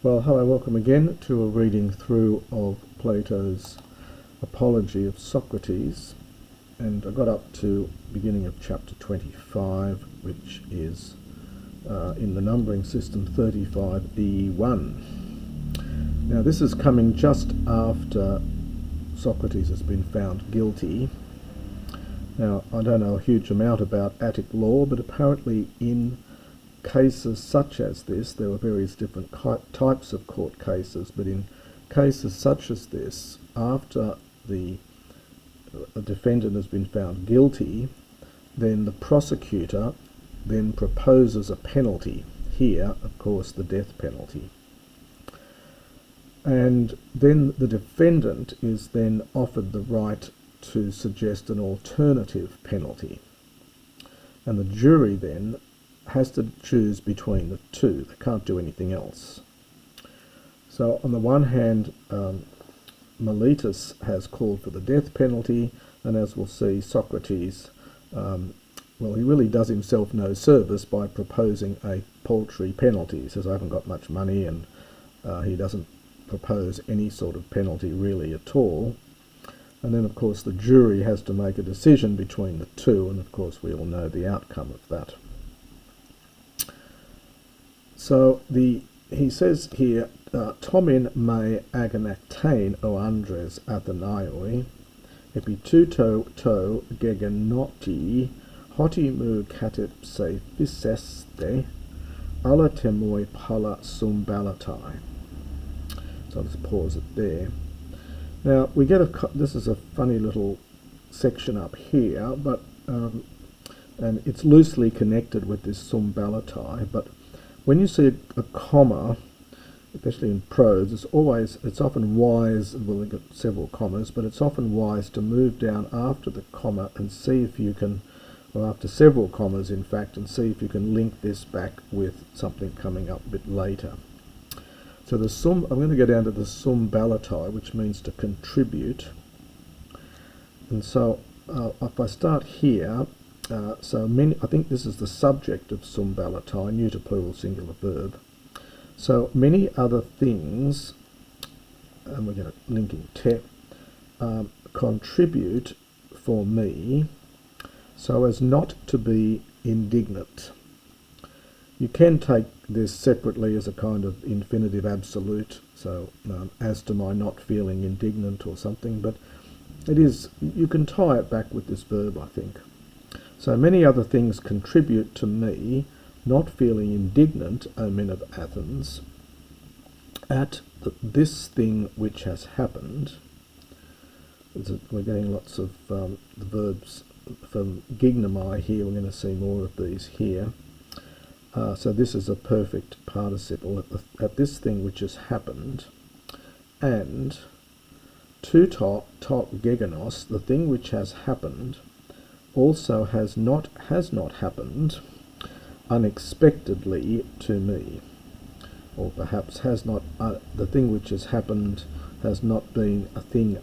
Well, hello, welcome again to a reading through of Plato's Apology of Socrates, and I got up to beginning of chapter 25, which is in the numbering system 35e1. Now this is coming just after Socrates has been found guilty. Now I don't know a huge amount about Attic law, but apparently in cases such as this, there were various different types of court cases, but in cases such as this, after the defendant has been found guilty, then the prosecutor then proposes a penalty. Here, of course, the death penalty. And then the defendant is then offered the right to suggest an alternative penalty. And the jury then has to choose between the two. They can't do anything else. So on the one hand, Miletus has called for the death penalty, and as we'll see, Socrates, well, he really does himself no service by proposing a paltry penalty. He says, I haven't got much money, and he doesn't propose any sort of penalty really at all. And then, of course, the jury has to make a decision between the two, and of course we all know the outcome of that. So he says here, Tomin me agonactain o andres athenaioi, epi tuto to gegenoti hotimu catipse physeste, alla temoi pala sumbalatai. So I'll just pause it there. Now we get this is a funny little section up here, but and it's loosely connected with this sumbalatai, but when you see a comma, especially in prose, it's often wise, well, we've got several commas, but it's often wise to move down after the comma and see if you can, or after several commas in fact, and see if you can link this back with something coming up a bit later. So I'm going to go down to the sumbalatai, which means to contribute. And so if I start here, I think this is the subject of sumbalatai, neuter plural singular verb. So many other things, and we're going to link in te, contribute for me so as not to be indignant. You can take this separately as a kind of infinitive absolute, so as to my not feeling indignant or something, but it is, you can tie it back with this verb, I think. So many other things contribute to me not feeling indignant, O men of Athens, at this thing which has happened. We're getting lots of the verbs from gignomai here. We're going to see more of these here. So this is a perfect participle at this thing which has happened, and to top gegenos, the thing which has happened, also has not happened unexpectedly to me, or perhaps has not the thing which has happened has not been a thing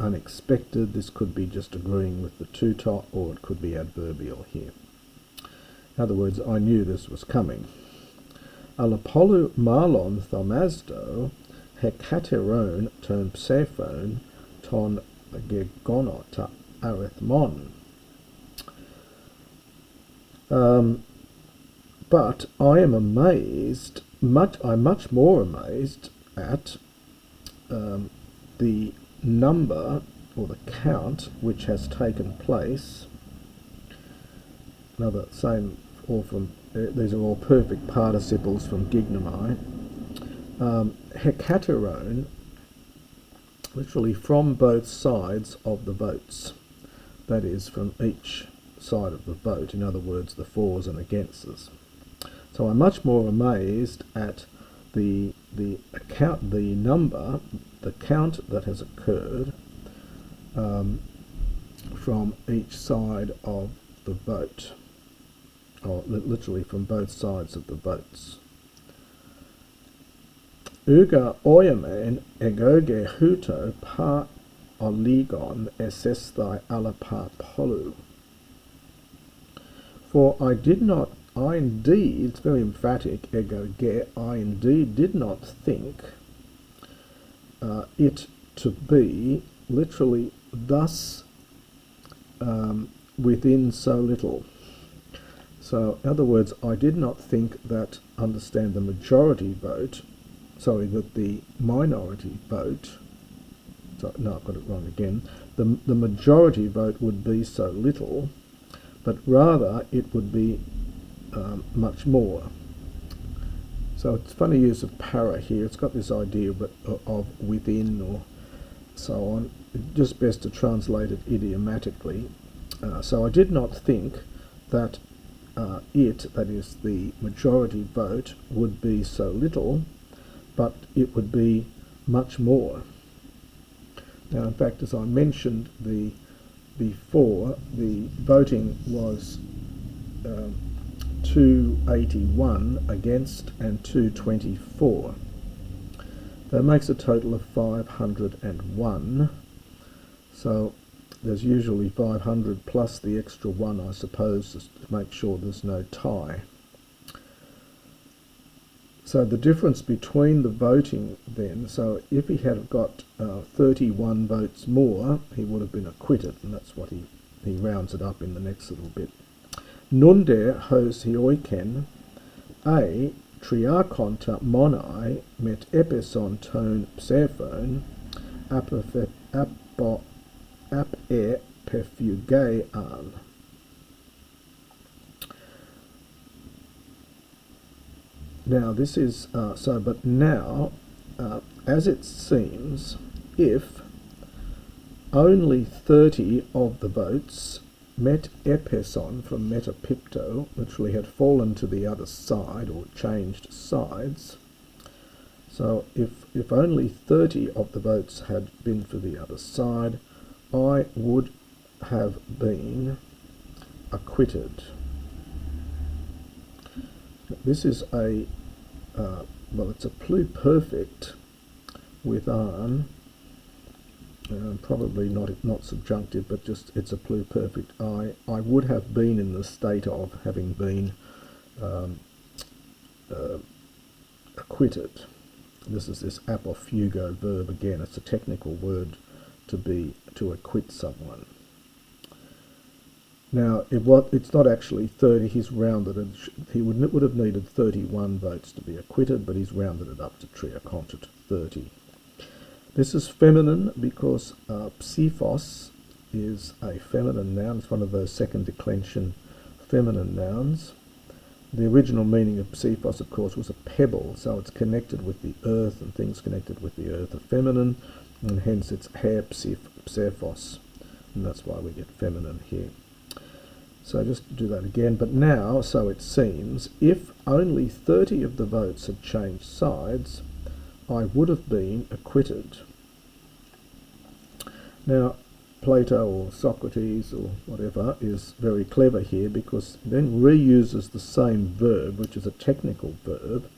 unexpected. This could be just agreeing with the to top, or it could be adverbial here. In other words, I knew this was coming. Alapolu malon thomasdo hekateron ton psephon ton gegonota arithmon. But I am amazed, I'm much more amazed at the number or the count which has taken place. Another same, all from these are all perfect participles from gignomai. Hekateron, literally from both sides of the votes, that is, from each side of the vote, in other words, the fors and againsts. So I'm much more amazed at the count that has occurred from each side of the vote, or literally from both sides of the votes. Uga oyamen egoge huto pa oligon esesthai alapa polu. For I did not I indeed, it's very emphatic, ego ge, I indeed did not think it to be literally thus within so little. So, in other words, I did not think that, understand the majority vote, that the minority vote, no, I've got it wrong again, the majority vote would be so little, but rather it would be much more. So it's funny use of para here. It's got this idea of within or so on. It's just best to translate it idiomatically. So I did not think that that is the majority vote, would be so little, but it would be much more. Now, in fact, as I mentioned before, the voting was 281 against and 224. That makes a total of 501. So there's usually 500 plus the extra one, I suppose, to make sure there's no tie. So the difference between the voting then, so if he had got 31 votes more, he would have been acquitted, and that's what he rounds it up in the next little bit. Nunde hos hioiken a triarchonta monai met epison ton psephon ap e perfuge an. Now this is, but now, as it seems, if only 30 of the votes met epison from metapipto, literally had fallen to the other side or changed sides, so if only 30 of the votes had been for the other side, I would have been acquitted. This is a, it's a pluperfect with an, probably not subjunctive, but just it's a pluperfect. I would have been in the state of having been acquitted. This is this apophugo verb again. It's a technical word to acquit someone. Now, it's not actually 30, he's rounded it. He would have needed 31 votes to be acquitted, but he's rounded it up to triarchonta to 30. This is feminine because psiphos is a feminine noun. It's one of those second declension feminine nouns. The original meaning of psiphos, of course, was a pebble, so it's connected with the earth, and things connected with the earth are feminine, and hence it's hair psephos, and that's why we get feminine here. So just do that again. But now, so it seems, if only 30 of the votes had changed sides, I would have been acquitted. Now, Plato or Sokrates or whatever is very clever here, because he then reuses the same verb, which is a technical verb,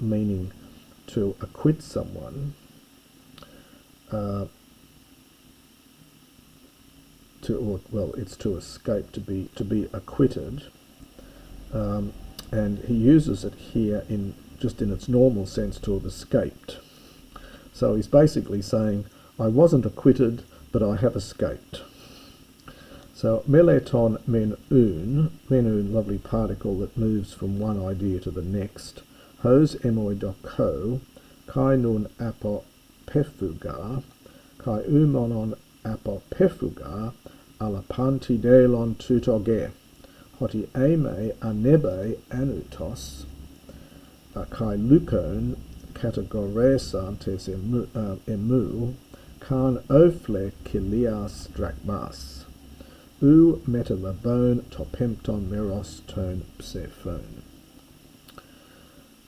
meaning to acquit someone, it's to escape, to be acquitted, and he uses it here just in its normal sense, to have escaped. So he's basically saying, I wasn't acquitted, but I have escaped. So meleton menun, lovely particle that moves from one idea to the next. Hos emoidoko, kai nun apo pefuga, kai umonon apo pefuga, alapanti delon tutoge, hoti eme anebe anutos, kai lukon categoresantes emu, kan ofle kilias drachmas, u metalabone topempton meros ton psephone.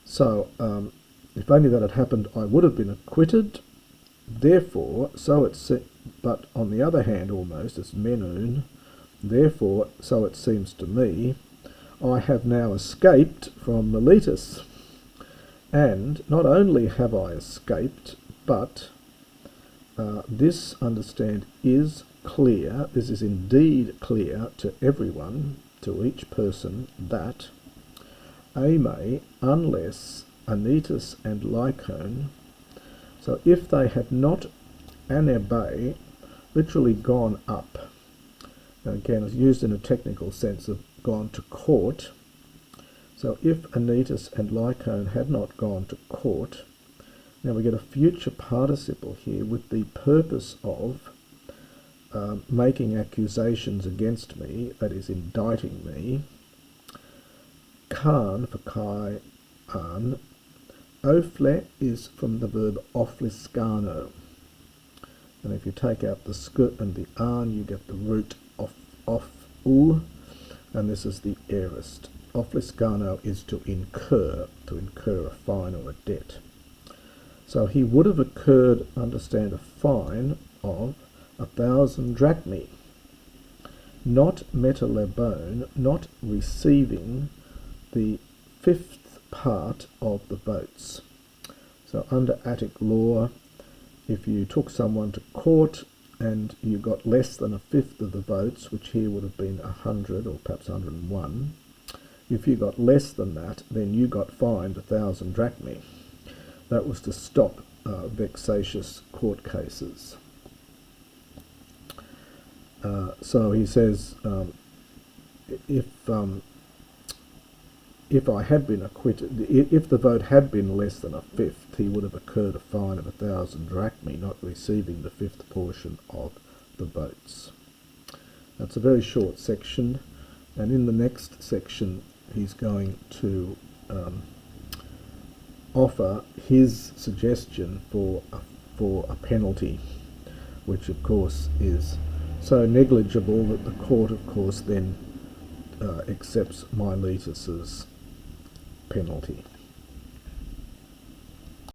So, if only that had happened, I would have been acquitted. Therefore, but on the other hand, almost, it's menun, therefore, so it seems to me, I have now escaped from Miletus. And not only have I escaped, but this, understand, is clear, this is indeed clear to everyone, to each person that ame, unless Anytus and Lycon, so if they had not anabe, literally gone up, now again it's used in a technical sense of gone to court, so if Anytus and Lycon had not gone to court, now we get a future participle here with the purpose of making accusations against me, that is indicting me. Khan for kai an. Ofle is from the verb ofliscano. And if you take out the skut and the an, you get the root of ul, and this is the aorist. Ofliscano is to incur a fine or a debt. So he would have incurred, understand, a fine of 1,000 drachmae, not metalebone, not receiving the fifth part of the votes. So under Attic law, if you took someone to court and you got less than a fifth of the votes, which here would have been 100 or perhaps 101, if you got less than that, then you got fined 1,000 drachmae. That was to stop vexatious court cases. So he says, if I had been acquitted, if the vote had been less than a fifth, he would have incurred a fine of 1,000 drachmae, not receiving the fifth portion of the votes. That's a very short section, and in the next section he's going to offer his suggestion for a penalty, which of course is so negligible that the court of course then accepts Miletus's penalty.